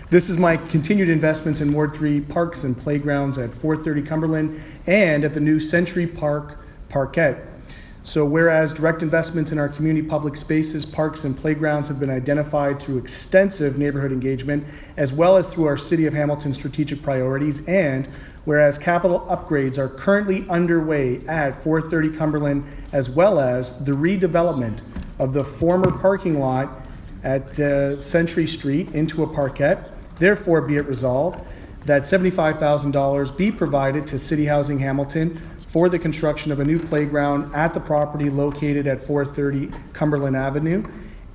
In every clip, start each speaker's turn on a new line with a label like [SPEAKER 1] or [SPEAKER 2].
[SPEAKER 1] This is my continued investments in Ward 3 parks and playgrounds at 430 Cumberland and at the new Century Park Parkette. So whereas direct investments in our community public spaces, parks, and playgrounds have been identified through extensive neighborhood engagement, as well as through our City of Hamilton strategic priorities, and whereas capital upgrades are currently underway at 430 Cumberland, as well as the redevelopment of the former parking lot at Century Street into a parkette, therefore be it resolved that $75,000 be provided to City Housing Hamilton for the construction of a new playground at the property located at 430 Cumberland Avenue,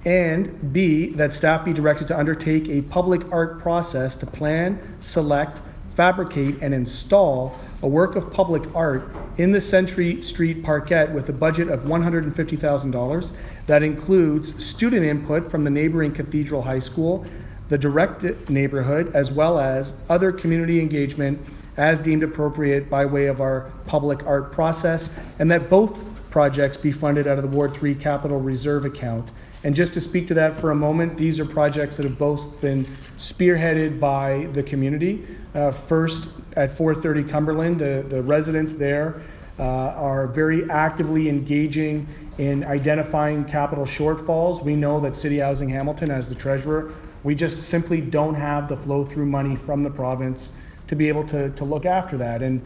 [SPEAKER 1] and B, that staff be directed to undertake a public art process to plan, select, fabricate, and install a work of public art in the Century Street Parkette with a budget of $150,000 that includes student input from the neighboring Cathedral High School, the direct neighborhood, as well as other community engagement as deemed appropriate by way of our public art process, and that both projects be funded out of the Ward 3 Capital Reserve account. And just to speak to that for a moment, these are projects that have both been spearheaded by the community. First, at 430 Cumberland, the residents there are very actively engaging in identifying capital shortfalls. We know that City Housing Hamilton, as the treasurer, we just simply don't have the flow-through money from the province to be able to look after that. And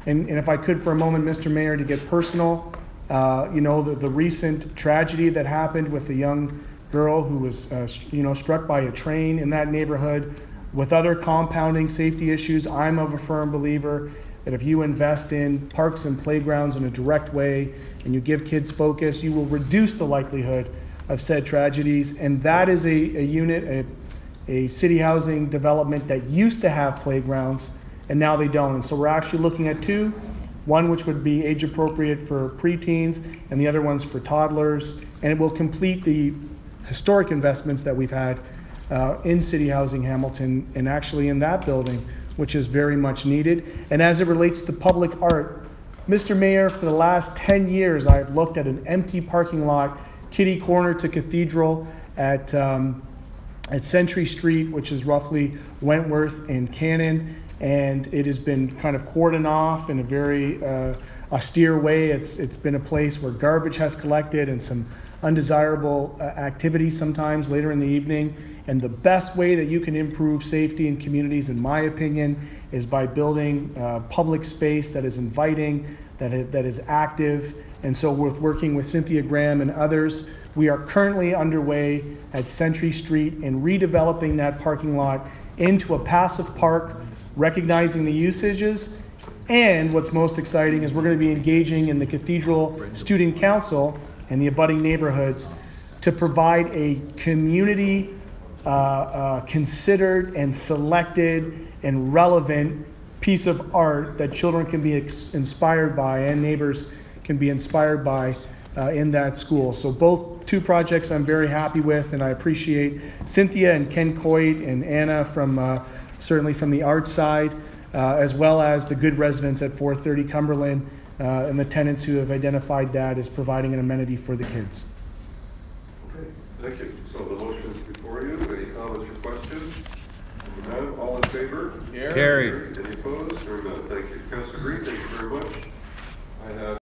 [SPEAKER 1] if I could for a moment, Mr. Mayor, to get personal, you know, the recent tragedy that happened with a young girl who was, struck by a train in that neighborhood with other compounding safety issues, I'm of a firm believer that if you invest in parks and playgrounds in a direct way and you give kids focus, you will reduce the likelihood of said tragedies. And that is a unit, a city housing development that used to have playgrounds and now they don't. And so we're actually looking at two, one which would be age appropriate for preteens and the other one's for toddlers. And it will complete the historic investments that we've had in City Housing Hamilton and actually in that building, which is very much needed. And as it relates to public art, Mr. Mayor, for the last 10 years, I've looked at an empty parking lot, kitty corner to Cathedral at Century Street, which is roughly Wentworth and Cannon, and it has been kind of cordoned off in a very austere way. It's been a place where garbage has collected and some undesirable activity sometimes later in the evening. And the best way that you can improve safety in communities, in my opinion, is by building public space that is inviting, that is active. And so with working with Cynthia Graham and others, we are currently underway at Century Street in redeveloping that parking lot into a passive park, recognizing the usages. And what's most exciting is we're going to be engaging in the Cathedral Student Council and the abutting neighborhoods to provide a community considered and selected and relevant piece of art that children can be inspired by and neighbors can be inspired by in that school. So both two projects I'm very happy with, and I appreciate Cynthia and Ken Coit and Anna from certainly from the art side, as well as the good residents at 430 Cumberland and the tenants who have identified that as providing an amenity for the kids.
[SPEAKER 2] Okay, thank you. So the motion is before you. Any comments or questions? None. All in favor?
[SPEAKER 3] Carried.
[SPEAKER 2] Any opposed? Very good. Thank you. Councilor Green, thank you very much. I have